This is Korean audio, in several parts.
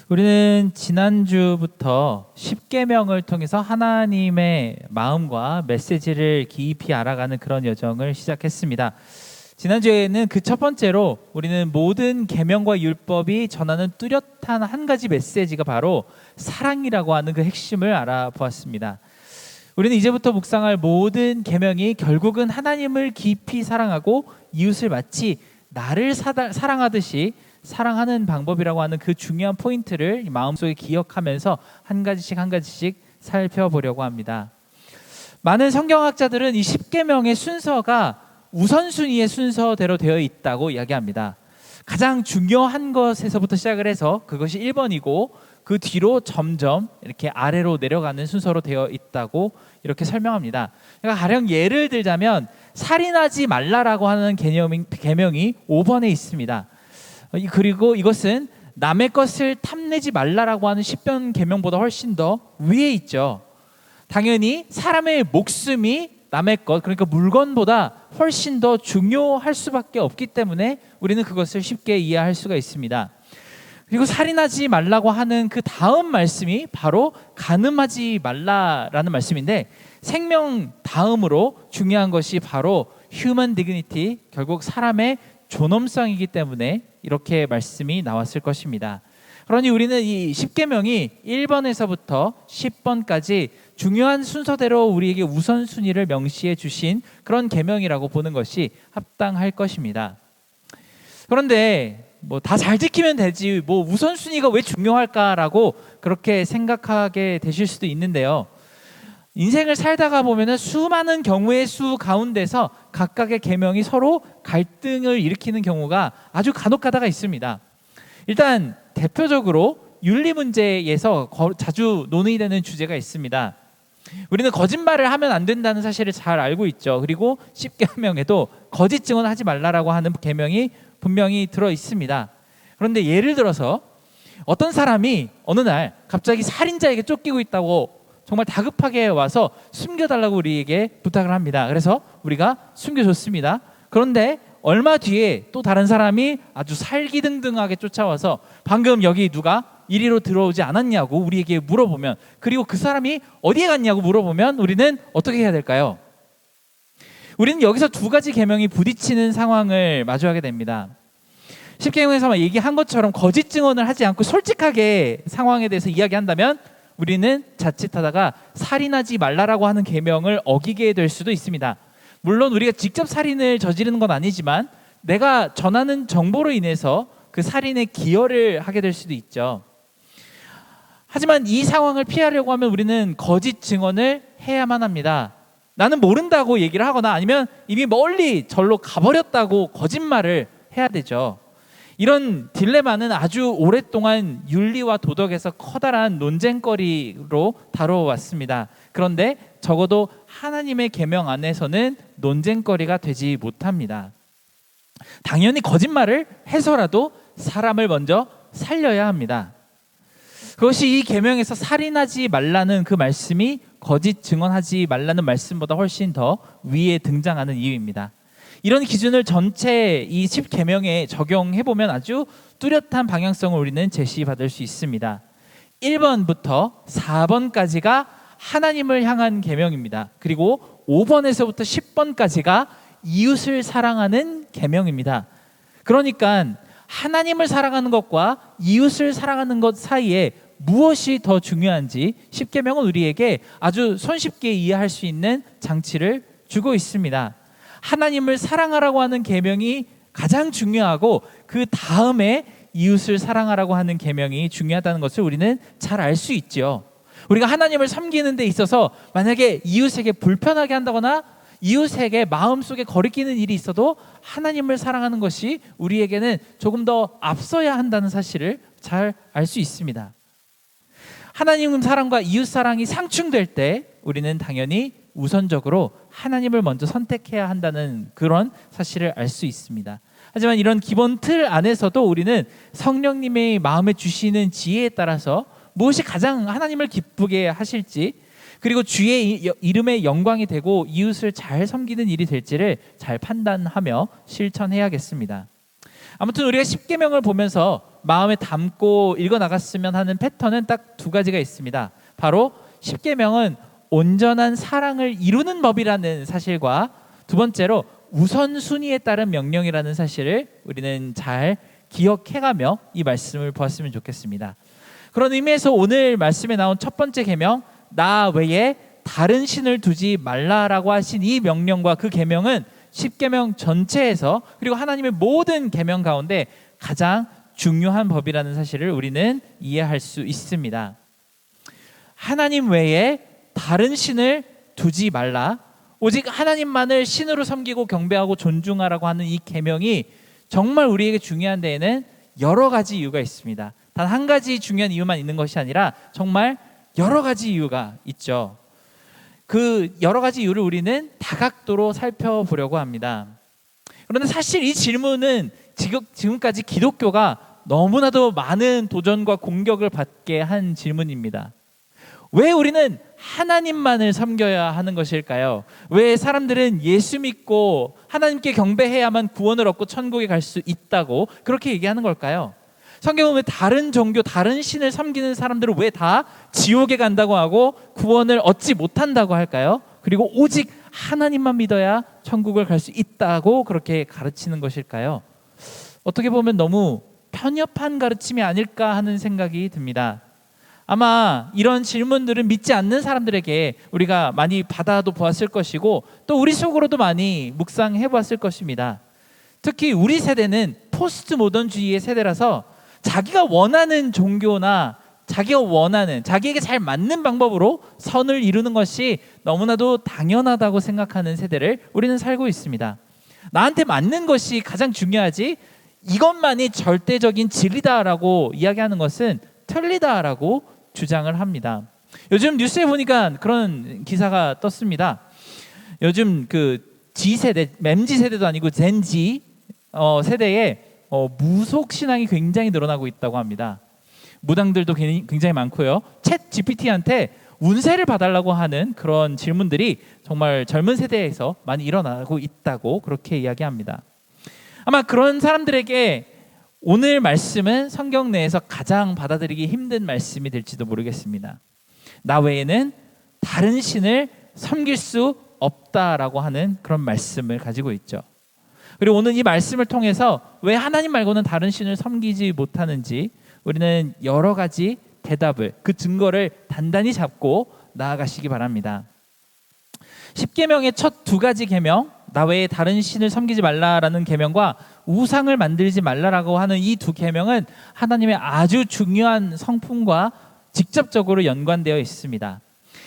우리는 지난주부터 십계명을 통해서 하나님의 마음과 메시지를 깊이 알아가는 그런 여정을 시작했습니다. 지난주에는 그 첫 번째로 우리는 모든 계명과 율법이 전하는 뚜렷한 한 가지 메시지가 바로 사랑이라고 하는 그 핵심을 알아보았습니다. 우리는 이제부터 묵상할 모든 계명이 결국은 하나님을 깊이 사랑하고 이웃을 마치 나를 사랑하듯이 사랑하는 방법이라고 하는 그 중요한 포인트를 마음속에 기억하면서 한 가지씩 살펴보려고 합니다. 많은 성경학자들은 이 십계명의 순서가 우선순위의 순서대로 되어 있다고 이야기합니다. 가장 중요한 것에서부터 시작을 해서 그것이 1번이고 그 뒤로 점점 이렇게 아래로 내려가는 순서로 되어 있다고 이렇게 설명합니다. 그러니까 가령 예를 들자면 살인하지 말라라고 하는 계명이 5번에 있습니다. 그리고 이것은 남의 것을 탐내지 말라라고 하는 십변 계명보다 훨씬 더 위에 있죠. 당연히 사람의 목숨이 남의 것, 그러니까 물건보다 훨씬 더 중요할 수밖에 없기 때문에 우리는 그것을 쉽게 이해할 수가 있습니다. 그리고 살인하지 말라고 하는 그 다음 말씀이 바로 간음하지 말라라는 말씀인데, 생명 다음으로 중요한 것이 바로 human dignity, 결국 사람의 존엄성이기 때문에 이렇게 말씀이 나왔을 것입니다. 그러니 우리는 이 십계명이 1번에서부터 10번까지 중요한 순서대로 우리에게 우선순위를 명시해 주신 그런 계명이라고 보는 것이 합당할 것입니다. 그런데 다 잘 지키면 되지, 우선순위가 왜 중요할까라고 그렇게 생각하게 되실 수도 있는데요. 인생을 살다가 보면은 수많은 경우의 수 가운데서 각각의 계명이 서로 갈등을 일으키는 경우가 아주 간혹가다가 있습니다. 일단 대표적으로 윤리 문제에서 자주 논의되는 주제가 있습니다. 우리는 거짓말을 하면 안 된다는 사실을 잘 알고 있죠. 그리고 십계명에도 거짓 증언하지 말라라고 하는 계명이 분명히 들어 있습니다. 그런데 예를 들어서 어떤 사람이 어느 날 갑자기 살인자에게 쫓기고 있다고 정말 다급하게 와서 숨겨달라고 우리에게 부탁을 합니다. 그래서 우리가 숨겨줬습니다. 그런데 얼마 뒤에 또 다른 사람이 아주 살기등등하게 쫓아와서 방금 여기 누가 이리로 들어오지 않았냐고 우리에게 물어보면, 그리고 그 사람이 어디에 갔냐고 물어보면 우리는 어떻게 해야 될까요? 우리는 여기서 두 가지 계명이 부딪히는 상황을 마주하게 됩니다. 십계명에서 얘기한 것처럼 거짓 증언을 하지 않고 솔직하게 상황에 대해서 이야기한다면 우리는 자칫하다가 살인하지 말라라고 하는 계명을 어기게 될 수도 있습니다. 물론 우리가 직접 살인을 저지르는 건 아니지만 내가 전하는 정보로 인해서 그 살인에 기여를 하게 될 수도 있죠. 하지만 이 상황을 피하려고 하면 우리는 거짓 증언을 해야만 합니다. 나는 모른다고 얘기를 하거나 아니면 이미 멀리 절로 가버렸다고 거짓말을 해야 되죠. 이런 딜레마는 아주 오랫동안 윤리와 도덕에서 커다란 논쟁거리로 다뤄왔습니다. 그런데 적어도 하나님의 계명 안에서는 논쟁거리가 되지 못합니다. 당연히 거짓말을 해서라도 사람을 먼저 살려야 합니다. 그것이 이 계명에서 살인하지 말라는 그 말씀이 거짓 증언하지 말라는 말씀보다 훨씬 더 위에 등장하는 이유입니다. 이런 기준을 전체 이 10계명에 적용해보면 아주 뚜렷한 방향성을 우리는 제시받을 수 있습니다. 1번부터 4번까지가 하나님을 향한 계명입니다. 그리고 5번에서부터 10번까지가 이웃을 사랑하는 계명입니다. 그러니까 하나님을 사랑하는 것과 이웃을 사랑하는 것 사이에 무엇이 더 중요한지 십계명은 우리에게 아주 손쉽게 이해할 수 있는 장치를 주고 있습니다. 하나님을 사랑하라고 하는 계명이 가장 중요하고 그 다음에 이웃을 사랑하라고 하는 계명이 중요하다는 것을 우리는 잘 알 수 있죠. 우리가 하나님을 섬기는 데 있어서 만약에 이웃에게 불편하게 한다거나 이웃에게 마음속에 거리끼는 일이 있어도 하나님을 사랑하는 것이 우리에게는 조금 더 앞서야 한다는 사실을 잘 알 수 있습니다. 하나님 사랑과 이웃 사랑이 상충될 때 우리는 당연히 우선적으로 하나님을 먼저 선택해야 한다는 그런 사실을 알 수 있습니다. 하지만 이런 기본 틀 안에서도 우리는 성령님의 마음에 주시는 지혜에 따라서 무엇이 가장 하나님을 기쁘게 하실지, 그리고 주의 이름의 영광이 되고 이웃을 잘 섬기는 일이 될지를 잘 판단하며 실천해야겠습니다. 아무튼 우리가 십계명을 보면서 마음에 담고 읽어 나갔으면 하는 패턴은 딱 두 가지가 있습니다. 바로 십계명은 온전한 사랑을 이루는 법이라는 사실과 두 번째로 우선순위에 따른 명령이라는 사실을 우리는 잘 기억해가며 이 말씀을 보았으면 좋겠습니다. 그런 의미에서 오늘 말씀에 나온 첫 번째 계명, 나 외에 다른 신을 두지 말라라고 하신 이 명령과 그 계명은 십계명 전체에서 그리고 하나님의 모든 계명 가운데 가장 중요한 법이라는 사실을 우리는 이해할 수 있습니다. 하나님 외에 다른 신을 두지 말라, 오직 하나님만을 신으로 섬기고 경배하고 존중하라고 하는 이 계명이 정말 우리에게 중요한 데에는 여러 가지 이유가 있습니다. 단 한 가지 중요한 이유만 있는 것이 아니라 정말 여러 가지 이유가 있죠. 그 여러 가지 이유를 우리는 다각도로 살펴보려고 합니다. 그런데 사실 이 질문은 지금까지 기독교가 너무나도 많은 도전과 공격을 받게 한 질문입니다. 왜 우리는 하나님만을 섬겨야 하는 것일까요? 왜 사람들은 예수 믿고 하나님께 경배해야만 구원을 얻고 천국에 갈 수 있다고 그렇게 얘기하는 걸까요? 성경은 왜 다른 종교, 다른 신을 섬기는 사람들은 왜 다 지옥에 간다고 하고 구원을 얻지 못한다고 할까요? 그리고 오직 하나님만 믿어야 천국을 갈 수 있다고 그렇게 가르치는 것일까요? 어떻게 보면 너무 편협한 가르침이 아닐까 하는 생각이 듭니다. 아마 이런 질문들은 믿지 않는 사람들에게 우리가 많이 받아도 보았을 것이고 또 우리 속으로도 많이 묵상해 보았을 것입니다. 특히 우리 세대는 포스트 모던주의의 세대라서 자기가 원하는 종교나 자기가 원하는, 자기에게 잘 맞는 방법으로 선을 이루는 것이 너무나도 당연하다고 생각하는 세대를 우리는 살고 있습니다. 나한테 맞는 것이 가장 중요하지 이것만이 절대적인 진리다라고 이야기하는 것은 틀리다라고 주장을 합니다. 요즘 뉴스에 보니까 그런 기사가 떴습니다. 요즘 그 G세대, MZ 세대도 아니고 젠지 세대에 무속 신앙이 굉장히 늘어나고 있다고 합니다. 무당들도 굉장히 많고요. 챗 GPT한테 운세를 봐달라고 하는 그런 질문들이 정말 젊은 세대에서 많이 일어나고 있다고 그렇게 이야기합니다. 아마 그런 사람들에게 오늘 말씀은 성경 내에서 가장 받아들이기 힘든 말씀이 될지도 모르겠습니다. 나 외에는 다른 신을 섬길 수 없다라고 하는 그런 말씀을 가지고 있죠. 그리고 오늘 이 말씀을 통해서 왜 하나님 말고는 다른 신을 섬기지 못하는지 우리는 여러 가지 대답을, 그 증거를 단단히 잡고 나아가시기 바랍니다. 십계명의 첫 두 가지 계명, 나 외에 다른 신을 섬기지 말라라는 계명과 우상을 만들지 말라라고 하는 이 두 계명은 하나님의 아주 중요한 성품과 직접적으로 연관되어 있습니다.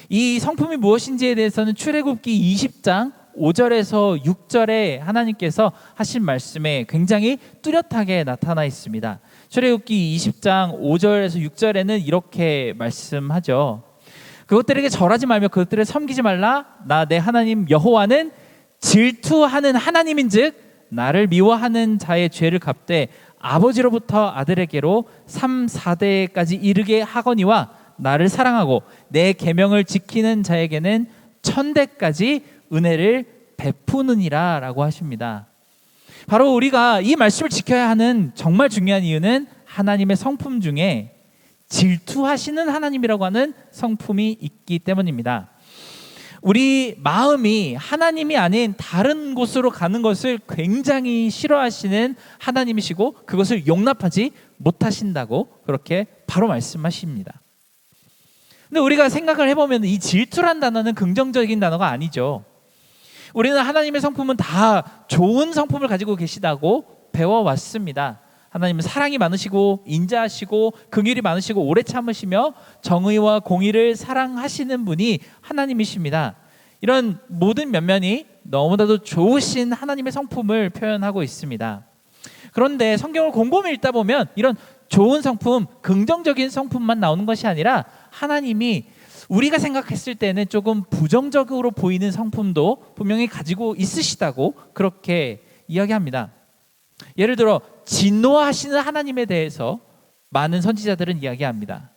이 성품이 무엇인지에 대해서는 출애굽기 20장 5절에서 6절에 하나님께서 하신 말씀에 굉장히 뚜렷하게 나타나 있습니다. 출애굽기 20장 5절에서 6절에는 이렇게 말씀하죠. 그것들에게 절하지 말며 그것들을 섬기지 말라. 나 내 하나님 여호와는 질투하는 하나님인즉 나를 미워하는 자의 죄를 갚되 아버지로부터 아들에게로 3, 4대까지 이르게 하거니와 나를 사랑하고 내 계명을 지키는 자에게는 1000대까지 은혜를 베푸느니라 라고 하십니다. 바로 우리가 이 말씀을 지켜야 하는 정말 중요한 이유는 하나님의 성품 중에 질투하시는 하나님이라고 하는 성품이 있기 때문입니다. 우리 마음이 하나님이 아닌 다른 곳으로 가는 것을 굉장히 싫어하시는 하나님이시고 그것을 용납하지 못하신다고 그렇게 바로 말씀하십니다. 근데 우리가 생각을 해보면 이 질투란 단어는 긍정적인 단어가 아니죠. 우리는 하나님의 성품은 다 좋은 성품을 가지고 계시다고 배워왔습니다. 하나님은 사랑이 많으시고 인자하시고 긍휼이 많으시고 오래 참으시며 정의와 공의를 사랑하시는 분이 하나님이십니다. 이런 모든 면면이 너무나도 좋으신 하나님의 성품을 표현하고 있습니다. 그런데 성경을 곰곰이 읽다 보면 이런 좋은 성품, 긍정적인 성품만 나오는 것이 아니라 하나님이 우리가 생각했을 때는 조금 부정적으로 보이는 성품도 분명히 가지고 있으시다고 그렇게 이야기합니다. 예를 들어 진노하시는 하나님에 대해서 많은 선지자들은 이야기합니다.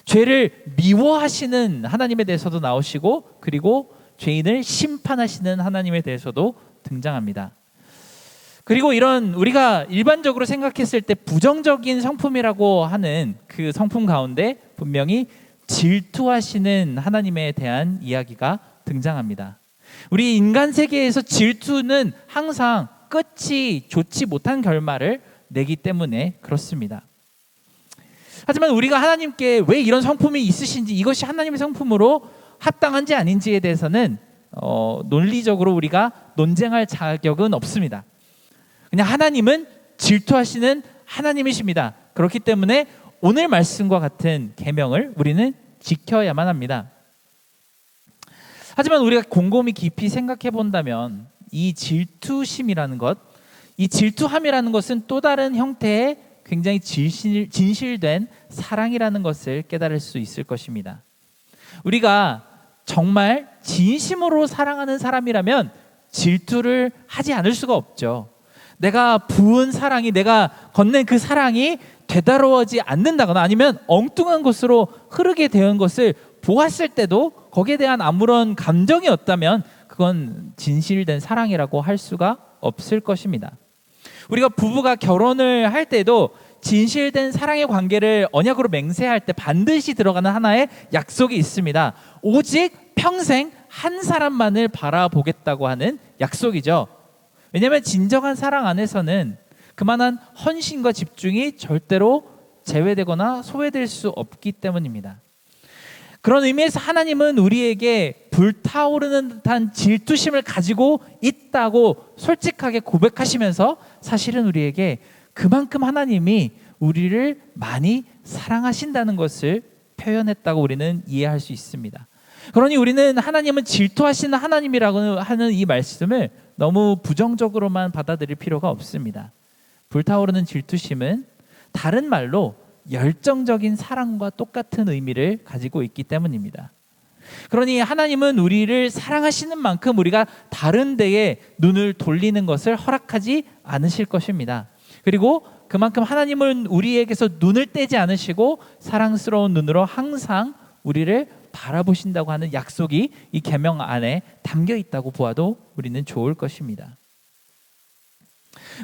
죄를 미워하시는 하나님에 대해서도 나오시고 그리고 죄인을 심판하시는 하나님에 대해서도 등장합니다. 그리고 이런 우리가 일반적으로 생각했을 때 부정적인 성품이라고 하는 그 성품 가운데 분명히 질투하시는 하나님에 대한 이야기가 등장합니다. 우리 인간 세계에서 질투는 항상 끝이 좋지 못한 결말을 내기 때문에 그렇습니다. 하지만 우리가 하나님께 왜 이런 성품이 있으신지, 이것이 하나님의 성품으로 합당한지 아닌지에 대해서는 논리적으로 우리가 논쟁할 자격은 없습니다. 그냥 하나님은 질투하시는 하나님이십니다. 그렇기 때문에 오늘 말씀과 같은 계명을 우리는 지켜야만 합니다. 하지만 우리가 곰곰이 깊이 생각해 본다면 이 질투심이라는 것, 이 질투함이라는 것은 또 다른 형태의 굉장히 진실된 사랑이라는 것을 깨달을 수 있을 것입니다. 우리가 정말 진심으로 사랑하는 사람이라면 질투를 하지 않을 수가 없죠. 내가 부은 사랑이, 내가 건넨 그 사랑이 되돌아오지 않는다거나 아니면 엉뚱한 것으로 흐르게 된 것을 보았을 때도 거기에 대한 아무런 감정이 없다면 그건 진실된 사랑이라고 할 수가 없을 것입니다. 우리가 부부가 결혼을 할 때도 진실된 사랑의 관계를 언약으로 맹세할 때 반드시 들어가는 하나의 약속이 있습니다. 오직 평생 한 사람만을 바라보겠다고 하는 약속이죠. 왜냐하면 진정한 사랑 안에서는 그만한 헌신과 집중이 절대로 제외되거나 소외될 수 없기 때문입니다. 그런 의미에서 하나님은 우리에게 불타오르는 듯한 질투심을 가지고 있다고 솔직하게 고백하시면서 사실은 우리에게 그만큼 하나님이 우리를 많이 사랑하신다는 것을 표현했다고 우리는 이해할 수 있습니다. 그러니 우리는 하나님은 질투하시는 하나님이라고 하는 이 말씀을 너무 부정적으로만 받아들일 필요가 없습니다. 불타오르는 질투심은 다른 말로 열정적인 사랑과 똑같은 의미를 가지고 있기 때문입니다. 그러니 하나님은 우리를 사랑하시는 만큼 우리가 다른 데에 눈을 돌리는 것을 허락하지 않으실 것입니다. 그리고 그만큼 하나님은 우리에게서 눈을 떼지 않으시고 사랑스러운 눈으로 항상 우리를 바라보신다고 하는 약속이 이 계명 안에 담겨 있다고 보아도 우리는 좋을 것입니다.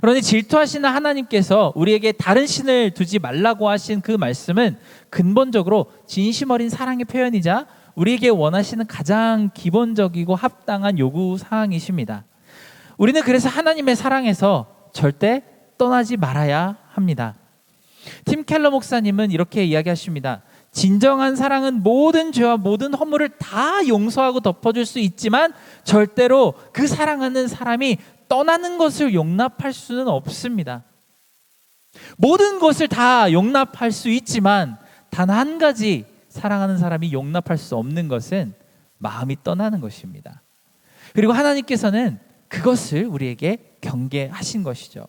그러니 질투하시는 하나님께서 우리에게 다른 신을 두지 말라고 하신 그 말씀은 근본적으로 진심 어린 사랑의 표현이자 우리에게 원하시는 가장 기본적이고 합당한 요구 사항이십니다. 우리는 그래서 하나님의 사랑에서 절대 떠나지 말아야 합니다. 팀 켈러 목사님은 이렇게 이야기하십니다. 진정한 사랑은 모든 죄와 모든 허물을 다 용서하고 덮어줄 수 있지만 절대로 그 사랑하는 사람이 떠나는 것을 용납할 수는 없습니다. 모든 것을 다 용납할 수 있지만 단 한 가지 사랑하는 사람이 용납할 수 없는 것은 마음이 떠나는 것입니다. 그리고 하나님께서는 그것을 우리에게 경계하신 것이죠.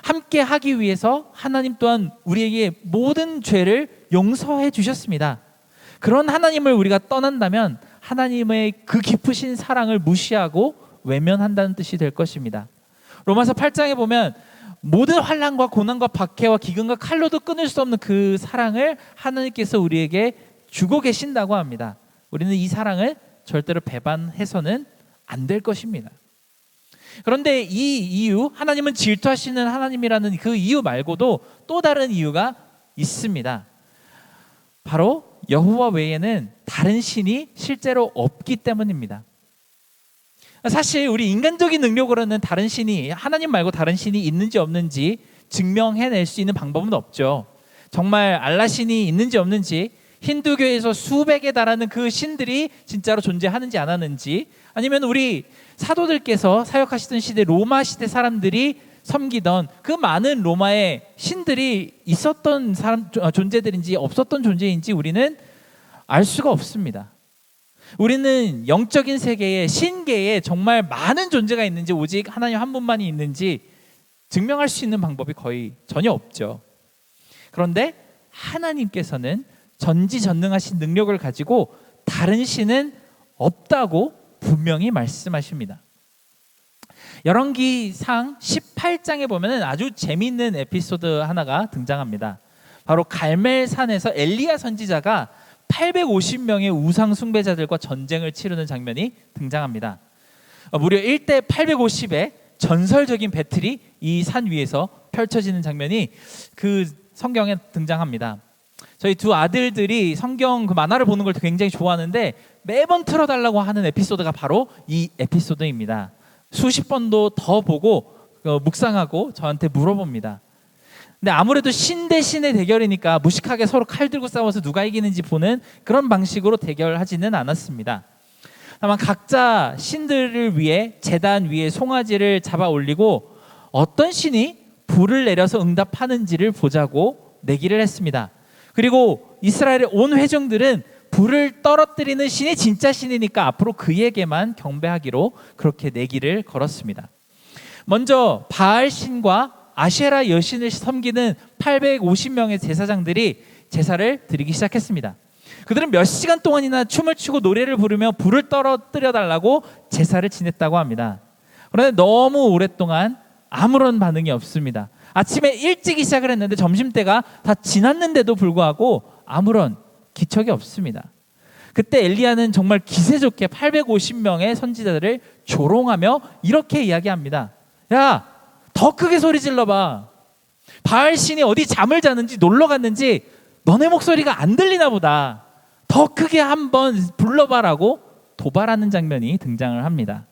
함께 하기 위해서 하나님 또한 우리에게 모든 죄를 용서해 주셨습니다. 그런 하나님을 우리가 떠난다면 하나님의 그 깊으신 사랑을 무시하고 외면한다는 뜻이 될 것입니다. 로마서 8장에 보면 모든 환난과 고난과 박해와 기근과 칼로도 끊을 수 없는 그 사랑을 하나님께서 우리에게 주고 계신다고 합니다. 우리는 이 사랑을 절대로 배반해서는 안 될 것입니다. 그런데 이 이유, 하나님은 질투하시는 하나님이라는 그 이유 말고도 또 다른 이유가 있습니다. 바로 여호와 외에는 다른 신이 실제로 없기 때문입니다. 사실 우리 인간적인 능력으로는 다른 신이, 하나님 말고 다른 신이 있는지 없는지 증명해낼 수 있는 방법은 없죠. 정말 알라 신이 있는지 없는지, 힌두교에서 수백에 달하는 그 신들이 진짜로 존재하는지 안 하는지, 아니면 우리 사도들께서 사역하시던 시대 로마 시대 사람들이 섬기던 그 많은 로마의 신들이 있었던 존재들인지 없었던 존재인지 우리는 알 수가 없습니다. 우리는 영적인 세계에, 신계에 정말 많은 존재가 있는지 오직 하나님 한 분만이 있는지 증명할 수 있는 방법이 거의 전혀 없죠. 그런데 하나님께서는 전지전능하신 능력을 가지고 다른 신은 없다고 분명히 말씀하십니다. 열왕기상 18장에 보면 아주 재미있는 에피소드 하나가 등장합니다. 바로 갈멜산에서 엘리야 선지자가 850명의 우상 숭배자들과 전쟁을 치르는 장면이 등장합니다. 무려 1대 850의 전설적인 배틀이 이 산 위에서 펼쳐지는 장면이 그 성경에 등장합니다. 저희 두 아들들이 성경 그 만화를 보는 걸 굉장히 좋아하는데 매번 틀어달라고 하는 에피소드가 바로 이 에피소드입니다. 수십 번도 더 보고 묵상하고 저한테 물어봅니다. 근데 아무래도 신 대 신의 대결이니까 무식하게 서로 칼 들고 싸워서 누가 이기는지 보는 그런 방식으로 대결하지는 않았습니다. 다만 각자 신들을 위해 제단 위에 송아지를 잡아 올리고 어떤 신이 불을 내려서 응답하는지를 보자고 내기를 했습니다. 그리고 이스라엘의 온 회중들은 불을 떨어뜨리는 신이 진짜 신이니까 앞으로 그에게만 경배하기로 그렇게 내기를 걸었습니다. 먼저 바알 신과 아셰라 여신을 섬기는 850명의 제사장들이 제사를 드리기 시작했습니다. 그들은 몇 시간 동안이나 춤을 추고 노래를 부르며 불을 떨어뜨려 달라고 제사를 지냈다고 합니다. 그런데 너무 오랫동안 아무런 반응이 없습니다. 아침에 일찍 시작을 했는데 점심때가 다 지났는데도 불구하고 아무런 기척이 없습니다. 그때 엘리야는 정말 기세 좋게 850명의 선지자들을 조롱하며 이렇게 이야기합니다. 야, 더 크게 소리 질러봐. 바알 신이 어디 잠을 자는지 놀러 갔는지 너네 목소리가 안 들리나 보다. 더 크게 한번 불러봐라고 도발하는 장면이 등장을 합니다.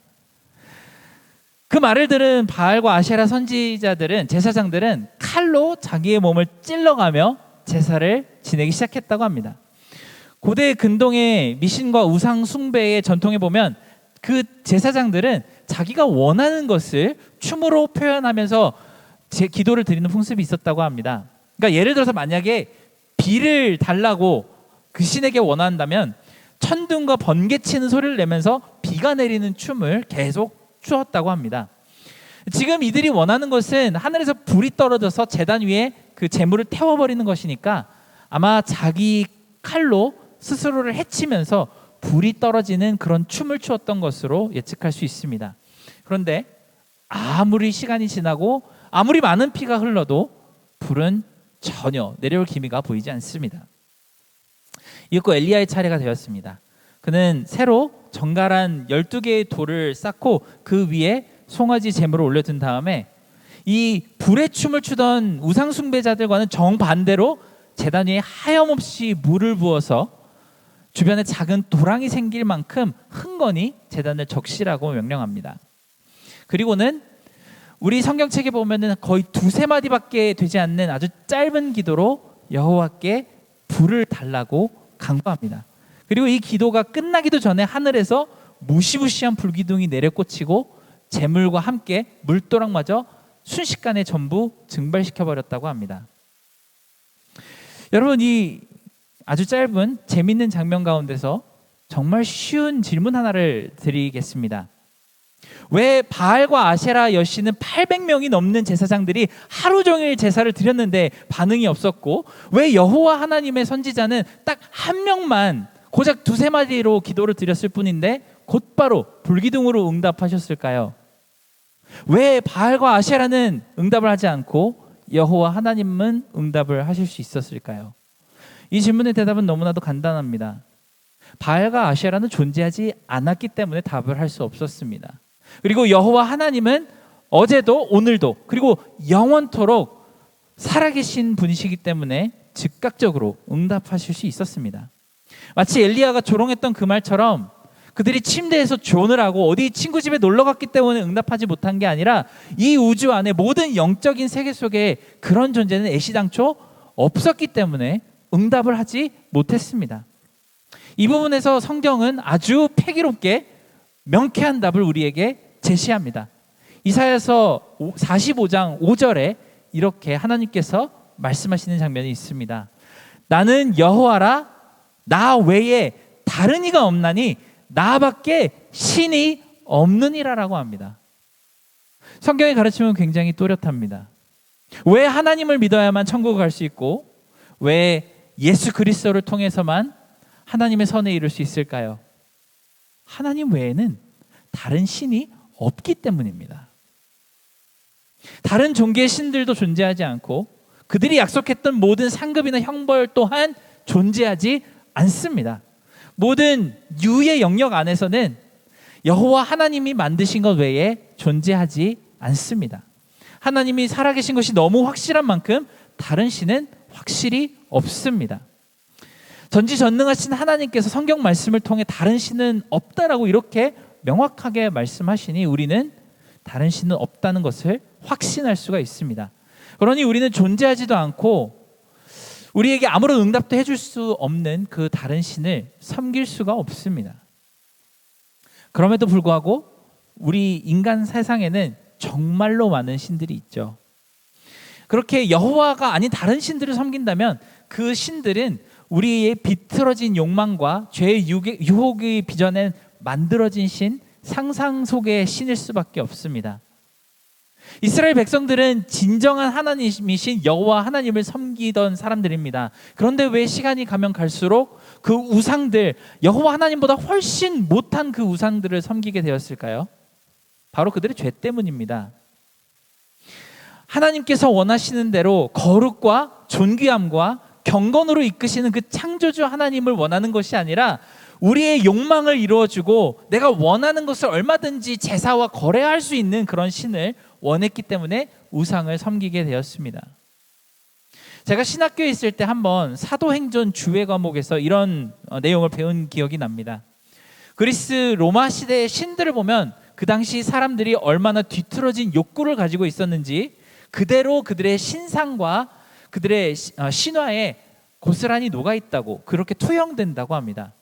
그 말을 들은 바알과 아셰라 선지자들은, 제사장들은 칼로 자기의 몸을 찔러가며 제사를 지내기 시작했다고 합니다. 고대 근동의 미신과 우상 숭배의 전통에 보면 그 제사장들은 자기가 원하는 것을 춤으로 표현하면서 기도를 드리는 풍습이 있었다고 합니다. 그러니까 예를 들어서 만약에 비를 달라고 그 신에게 원한다면 천둥과 번개치는 소리를 내면서 비가 내리는 춤을 계속 추었다고 합니다. 지금 이들이 원하는 것은 하늘에서 불이 떨어져서 제단 위에 그 제물을 태워버리는 것이니까 아마 자기 칼로 스스로를 해치면서 불이 떨어지는 그런 춤을 추었던 것으로 예측할 수 있습니다. 그런데 아무리 시간이 지나고 아무리 많은 피가 흘러도 불은 전혀 내려올 기미가 보이지 않습니다. 이윽고 엘리야의 차례가 되었습니다. 그는 새로 정갈한 12개의 돌을 쌓고 그 위에 송아지 제물을 올려둔 다음에 이 불의 춤을 추던 우상 숭배자들과는 정반대로 제단 위에 하염없이 물을 부어서 주변에 작은 도랑이 생길 만큼 흥건히 제단을 적시라고 명령합니다. 그리고는 우리 성경책에 보면은 거의 두세 마디밖에 되지 않는 아주 짧은 기도로 여호와께 불을 달라고 간구합니다. 그리고 이 기도가 끝나기도 전에 하늘에서 무시무시한 불기둥이 내려꽂히고 재물과 함께 물도랑마저 순식간에 전부 증발시켜버렸다고 합니다. 여러분, 이 아주 짧은 재밌는 장면 가운데서 정말 쉬운 질문 하나를 드리겠습니다. 왜 바알과 아셰라 여신은 800명이 넘는 제사장들이 하루 종일 제사를 드렸는데 반응이 없었고, 왜 여호와 하나님의 선지자는 딱 한 명만 고작 두세 마디로 기도를 드렸을 뿐인데 곧바로 불기둥으로 응답하셨을까요? 왜 바알과 아셰라는 응답을 하지 않고 여호와 하나님은 응답을 하실 수 있었을까요? 이 질문의 대답은 너무나도 간단합니다. 바알과 아셰라는 존재하지 않았기 때문에 답을 할 수 없었습니다. 그리고 여호와 하나님은 어제도 오늘도 그리고 영원토록 살아계신 분이시기 때문에 즉각적으로 응답하실 수 있었습니다. 마치 엘리야가 조롱했던 그 말처럼 그들이 침대에서 존을 하고 어디 친구 집에 놀러 갔기 때문에 응답하지 못한 게 아니라 이 우주 안에 모든 영적인 세계 속에 그런 존재는 애시당초 없었기 때문에 응답을 하지 못했습니다. 이 부분에서 성경은 아주 패기롭게 명쾌한 답을 우리에게 제시합니다. 이사야서 45장 5절에 이렇게 하나님께서 말씀하시는 장면이 있습니다. 나는 여호와라, 나 외에 다른 이가 없나니 나밖에 신이 없느니라라고 합니다. 성경의 가르침은 굉장히 또렷합니다. 왜 하나님을 믿어야만 천국을 갈 수 있고 왜 예수 그리스도를 통해서만 하나님의 선에 이룰 수 있을까요? 하나님 외에는 다른 신이 없기 때문입니다. 다른 종교의 신들도 존재하지 않고 그들이 약속했던 모든 상급이나 형벌 또한 존재하지 않습니다. 모든 유의 영역 안에서는 여호와 하나님이 만드신 것 외에 존재하지 않습니다. 하나님이 살아계신 것이 너무 확실한 만큼 다른 신은 확실히 없습니다. 전지전능하신 하나님께서 성경 말씀을 통해 다른 신은 없다라고 이렇게 명확하게 말씀하시니 우리는 다른 신은 없다는 것을 확신할 수가 있습니다. 그러니 우리는 존재하지도 않고 우리에게 아무런 응답도 해줄 수 없는 그 다른 신을 섬길 수가 없습니다. 그럼에도 불구하고 우리 인간 세상에는 정말로 많은 신들이 있죠. 그렇게 여호와가 아닌 다른 신들을 섬긴다면 그 신들은 우리의 비틀어진 욕망과 죄의 유혹이 빚어낸 만들어진 신, 상상 속의 신일 수밖에 없습니다. 이스라엘 백성들은 진정한 하나님이신 여호와 하나님을 섬기던 사람들입니다. 그런데 왜 시간이 가면 갈수록 그 우상들, 여호와 하나님보다 훨씬 못한 그 우상들을 섬기게 되었을까요? 바로 그들의 죄 때문입니다. 하나님께서 원하시는 대로 거룩과 존귀함과 경건으로 이끄시는 그 창조주 하나님을 원하는 것이 아니라 우리의 욕망을 이루어주고 내가 원하는 것을 얼마든지 제사와 거래할 수 있는 그런 신을 원했기 때문에 우상을 섬기게 되었습니다. 제가 신학교에 있을 때 한번 사도행전 주회 과목에서 이런 내용을 배운 기억이 납니다. 그리스 로마 시대의 신들을 보면 그 당시 사람들이 얼마나 뒤틀어진 욕구를 가지고 있었는지 그대로 그들의 신상과 그들의 신화에 고스란히 녹아있다고, 그렇게 투영된다고 합니다.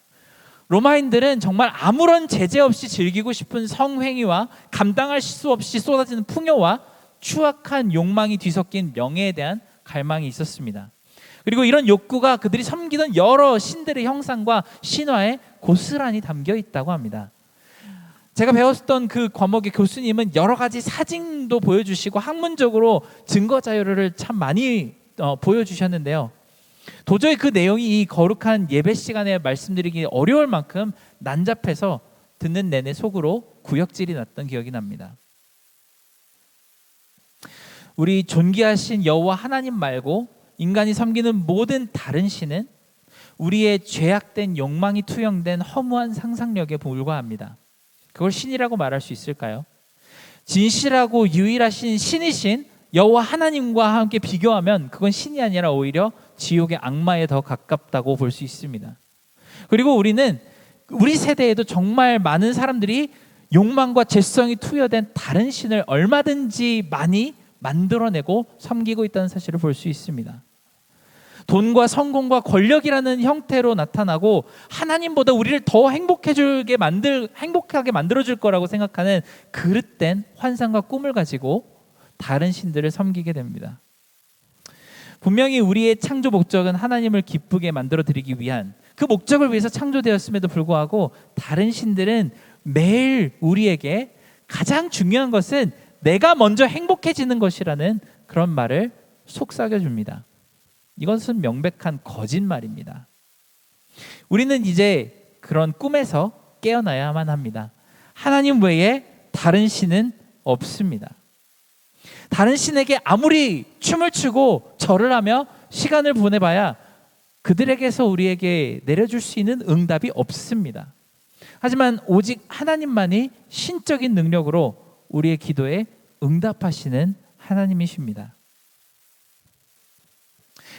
로마인들은 정말 아무런 제재 없이 즐기고 싶은 성행위와 감당할 수 없이 쏟아지는 풍요와 추악한 욕망이 뒤섞인 명예에 대한 갈망이 있었습니다. 그리고 이런 욕구가 그들이 섬기던 여러 신들의 형상과 신화에 고스란히 담겨 있다고 합니다. 제가 배웠던 그 과목의 교수님은 여러 가지 사진도 보여주시고 학문적으로 증거 자료를 참 많이 보여주셨는데요. 도저히 그 내용이 이 거룩한 예배 시간에 말씀드리기 어려울 만큼 난잡해서 듣는 내내 속으로 구역질이 났던 기억이 납니다. 우리 존귀하신 여호와 하나님 말고 인간이 섬기는 모든 다른 신은 우리의 죄악된 욕망이 투영된 허무한 상상력에 불과합니다. 그걸 신이라고 말할 수 있을까요? 진실하고 유일하신 신이신 여호와 하나님과 함께 비교하면 그건 신이 아니라 오히려 지옥의 악마에 더 가깝다고 볼 수 있습니다. 그리고 우리 세대에도 정말 많은 사람들이 욕망과 죄성이 투여된 다른 신을 얼마든지 많이 만들어내고 섬기고 있다는 사실을 볼 수 있습니다. 돈과 성공과 권력이라는 형태로 나타나고 하나님보다 우리를 더 행복하게 만들어줄 거라고 생각하는 그릇된 환상과 꿈을 가지고 다른 신들을 섬기게 됩니다. 분명히 우리의 창조 목적은 하나님을 기쁘게 만들어 드리기 위한 그 목적을 위해서 창조되었음에도 불구하고 다른 신들은 매일 우리에게 가장 중요한 것은 내가 먼저 행복해지는 것이라는 그런 말을 속삭여줍니다. 이것은 명백한 거짓말입니다. 우리는 이제 그런 꿈에서 깨어나야만 합니다. 하나님 외에 다른 신은 없습니다. 다른 신에게 아무리 춤을 추고 절을 하며 시간을 보내봐야 그들에게서 우리에게 내려줄 수 있는 응답이 없습니다. 하지만 오직 하나님만이 신적인 능력으로 우리의 기도에 응답하시는 하나님이십니다.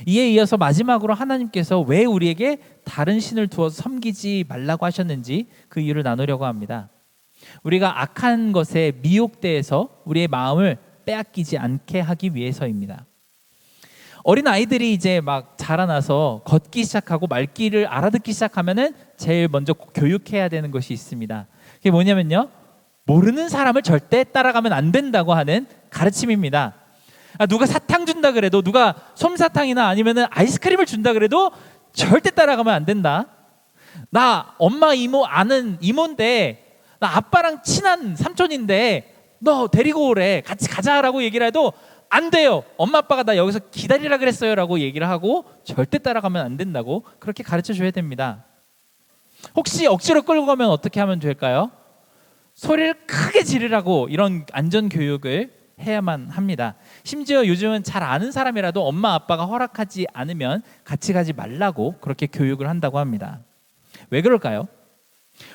이에 이어서 마지막으로 하나님께서 왜 우리에게 다른 신을 두어서 섬기지 말라고 하셨는지 그 이유를 나누려고 합니다. 우리가 악한 것에 미혹돼서 우리의 마음을 빼앗기지 않게 하기 위해서입니다. 어린 아이들이 이제 막 자라나서 걷기 시작하고 말귀를 알아듣기 시작하면은 제일 먼저 교육해야 되는 것이 있습니다. 그게 뭐냐면요, 모르는 사람을 절대 따라가면 안 된다고 하는 가르침입니다. 누가 사탕 준다 그래도, 누가 솜사탕이나 아니면은 아이스크림을 준다 그래도 절대 따라가면 안 된다. 나 엄마 이모 아는 이모인데, 나 아빠랑 친한 삼촌인데 너 데리고 오래, 같이 가자라고 얘기를 해도 안 돼요. 엄마 아빠가 나 여기서 기다리라 그랬어요 라고 얘기를 하고 절대 따라가면 안 된다고 그렇게 가르쳐 줘야 됩니다. 혹시 억지로 끌고 가면 어떻게 하면 될까요? 소리를 크게 지르라고 이런 안전교육을 해야만 합니다. 심지어 요즘은 잘 아는 사람이라도 엄마 아빠가 허락하지 않으면 같이 가지 말라고 그렇게 교육을 한다고 합니다. 왜 그럴까요?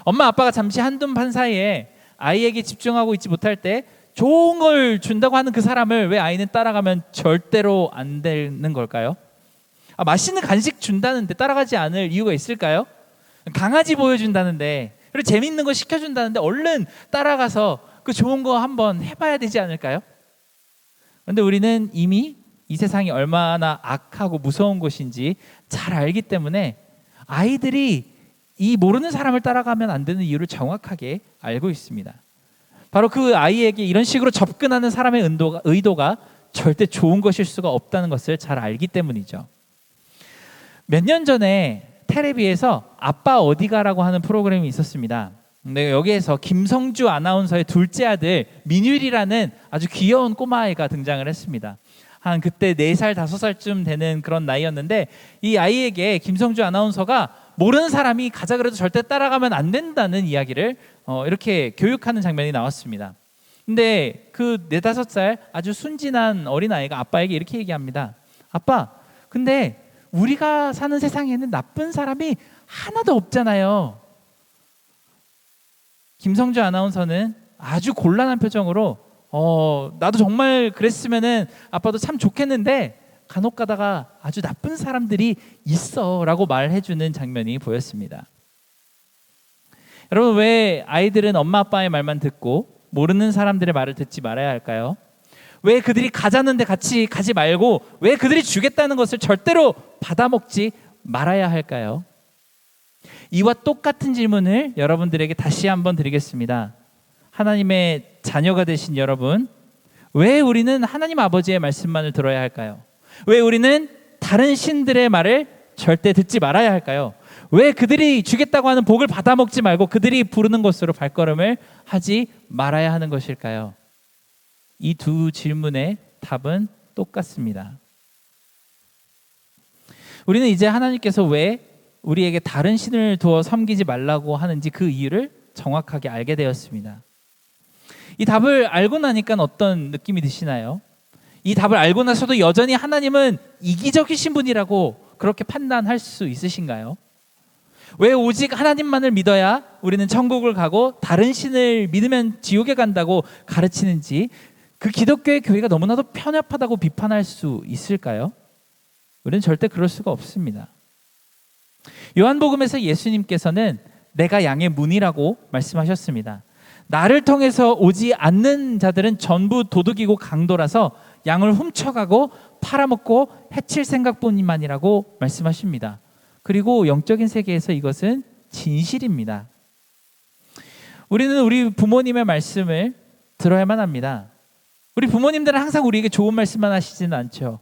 엄마 아빠가 잠시 한눈 판 사이에 아이에게 집중하고 있지 못할 때 좋은 걸 준다고 하는 그 사람을 왜 아이는 따라가면 절대로 안 되는 걸까요? 맛있는 간식 준다는데 따라가지 않을 이유가 있을까요? 강아지 보여준다는데, 그리고 재밌는 거 시켜준다는데 얼른 따라가서 그 좋은 거 한번 해봐야 되지 않을까요? 그런데 우리는 이미 이 세상이 얼마나 악하고 무서운 곳인지 잘 알기 때문에 아이들이 이 모르는 사람을 따라가면 안 되는 이유를 정확하게 알고 있습니다. 바로 그 아이에게 이런 식으로 접근하는 사람의 의도가 절대 좋은 것일 수가 없다는 것을 잘 알기 때문이죠. 몇 년 전에 텔레비에서 아빠 어디가라고 하는 프로그램이 있었습니다. 근데 여기에서 김성주 아나운서의 둘째 아들 민율이라는 아주 귀여운 꼬마아이가 등장을 했습니다. 한 그때 4살, 5살쯤 되는 그런 나이였는데, 이 아이에게 김성주 아나운서가 모르는 사람이 가자 그래도 절대 따라가면 안 된다는 이야기를 이렇게 교육하는 장면이 나왔습니다. 근데 그 4, 5살 아주 순진한 어린아이가 아빠에게 이렇게 얘기합니다. 아빠, 근데 우리가 사는 세상에는 나쁜 사람이 하나도 없잖아요. 김성주 아나운서는 아주 곤란한 표정으로 나도 정말 그랬으면은 아빠도 참 좋겠는데 간혹 가다가 아주 나쁜 사람들이 있어 라고 말해주는 장면이 보였습니다. 여러분, 왜 아이들은 엄마 아빠의 말만 듣고 모르는 사람들의 말을 듣지 말아야 할까요? 왜 그들이 가자는데 같이 가지 말고 왜 그들이 주겠다는 것을 절대로 받아먹지 말아야 할까요? 이와 똑같은 질문을 여러분들에게 다시 한번 드리겠습니다. 하나님의 자녀가 되신 여러분, 왜 우리는 하나님 아버지의 말씀만을 들어야 할까요? 왜 우리는 다른 신들의 말을 절대 듣지 말아야 할까요? 왜 그들이 주겠다고 하는 복을 받아먹지 말고 그들이 부르는 곳으로 발걸음을 하지 말아야 하는 것일까요? 이 두 질문의 답은 똑같습니다. 우리는 이제 하나님께서 왜 우리에게 다른 신을 두어 섬기지 말라고 하는지 그 이유를 정확하게 알게 되었습니다. 이 답을 알고 나니까 어떤 느낌이 드시나요? 이 답을 알고 나서도 여전히 하나님은 이기적이신 분이라고 그렇게 판단할 수 있으신가요? 왜 오직 하나님만을 믿어야 우리는 천국을 가고 다른 신을 믿으면 지옥에 간다고 가르치는지, 그 기독교의 교회가 너무나도 편협하다고 비판할 수 있을까요? 우리는 절대 그럴 수가 없습니다. 요한복음에서 예수님께서는 내가 양의 문이라고 말씀하셨습니다. 나를 통해서 오지 않는 자들은 전부 도둑이고 강도라서 양을 훔쳐가고 팔아먹고 해칠 생각뿐만이라고 말씀하십니다. 그리고 영적인 세계에서 이것은 진실입니다. 우리는 우리 부모님의 말씀을 들어야만 합니다. 우리 부모님들은 항상 우리에게 좋은 말씀만 하시지는 않죠.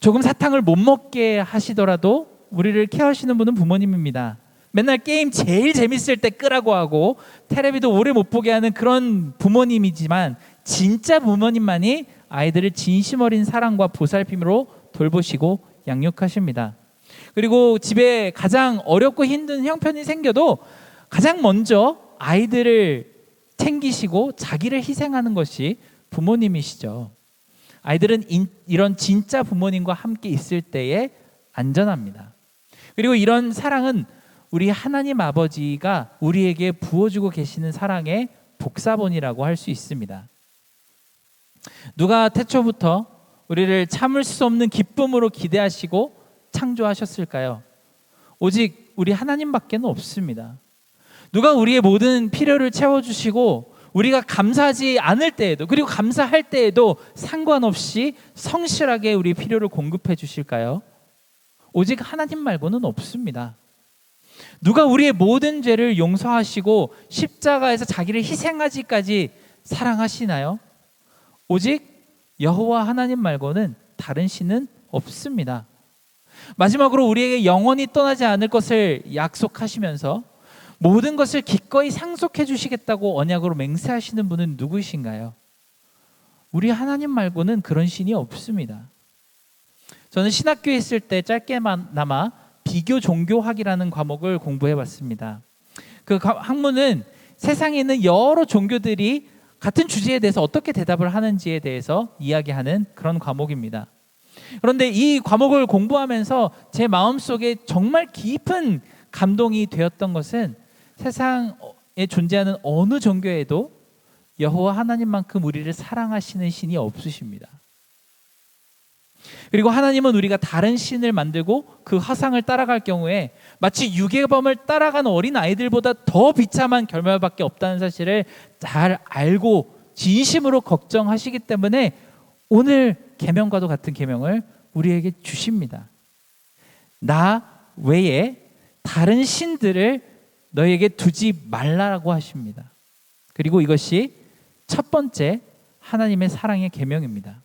조금 사탕을 못 먹게 하시더라도 우리를 케어하시는 분은 부모님입니다. 맨날 게임 제일 재밌을 때 끄라고 하고 텔레비도 오래 못 보게 하는 그런 부모님이지만, 진짜 부모님만이 아이들을 진심 어린 사랑과 보살핌으로 돌보시고 양육하십니다. 그리고 집에 가장 어렵고 힘든 형편이 생겨도 가장 먼저 아이들을 챙기시고 자기를 희생하는 것이 부모님이시죠. 아이들은 이런 진짜 부모님과 함께 있을 때에 안전합니다. 그리고 이런 사랑은 우리 하나님 아버지가 우리에게 부어주고 계시는 사랑의 복사본이라고 할 수 있습니다. 누가 태초부터 우리를 참을 수 없는 기쁨으로 기대하시고 창조하셨을까요? 오직 우리 하나님밖에 없습니다. 누가 우리의 모든 필요를 채워주시고 우리가 감사하지 않을 때에도, 그리고 감사할 때에도 상관없이 성실하게 우리 필요를 공급해 주실까요? 오직 하나님 말고는 없습니다. 누가 우리의 모든 죄를 용서하시고 십자가에서 자기를 희생하기까지 사랑하시나요? 오직 여호와 하나님 말고는 다른 신은 없습니다. 마지막으로 우리에게 영원히 떠나지 않을 것을 약속하시면서 모든 것을 기꺼이 상속해 주시겠다고 언약으로 맹세하시는 분은 누구이신가요? 우리 하나님 말고는 그런 신이 없습니다. 저는 신학교에 있을 때 짧게나마 비교 종교학이라는 과목을 공부해 봤습니다. 그 학문은 세상에 있는 여러 종교들이 같은 주제에 대해서 어떻게 대답을 하는지에 대해서 이야기하는 그런 과목입니다. 그런데 이 과목을 공부하면서 제 마음속에 정말 깊은 감동이 되었던 것은 세상에 존재하는 어느 종교에도 여호와 하나님만큼 우리를 사랑하시는 신이 없으십니다. 그리고 하나님은 우리가 다른 신을 만들고 그 화상을 따라갈 경우에 마치 유괴범을 따라가는 어린 아이들보다 더 비참한 결말밖에 없다는 사실을 잘 알고 진심으로 걱정하시기 때문에 오늘 계명과도 같은 계명을 우리에게 주십니다. 나 외에 다른 신들을 너에게 두지 말라라고 하십니다. 그리고 이것이 첫 번째 하나님의 사랑의 계명입니다.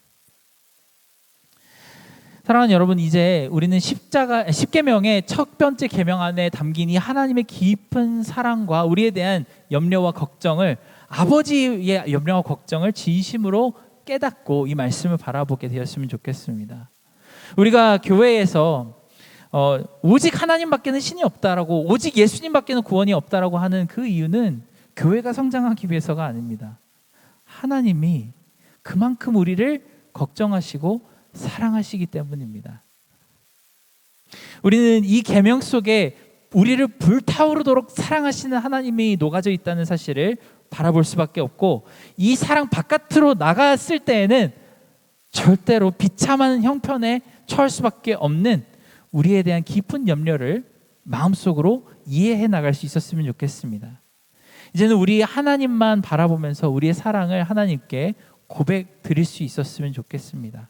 사랑하는 여러분, 이제 우리는 십계명의 첫 번째 계명 안에 담긴 이 하나님의 깊은 사랑과 우리에 대한 염려와 걱정을, 아버지의 염려와 걱정을 진심으로 깨닫고 이 말씀을 바라보게 되었으면 좋겠습니다. 우리가 교회에서 오직 하나님밖에는 신이 없다라고, 오직 예수님밖에는 구원이 없다라고 하는 그 이유는 교회가 성장하기 위해서가 아닙니다. 하나님이 그만큼 우리를 걱정하시고 사랑하시기 때문입니다. 우리는 이 계명 속에 우리를 불타오르도록 사랑하시는 하나님이 녹아져 있다는 사실을 바라볼 수밖에 없고, 이 사랑 바깥으로 나갔을 때에는 절대로 비참한 형편에 처할 수밖에 없는 우리에 대한 깊은 염려를 마음속으로 이해해 나갈 수 있었으면 좋겠습니다. 이제는 우리 하나님만 바라보면서 우리의 사랑을 하나님께 고백 드릴 수 있었으면 좋겠습니다.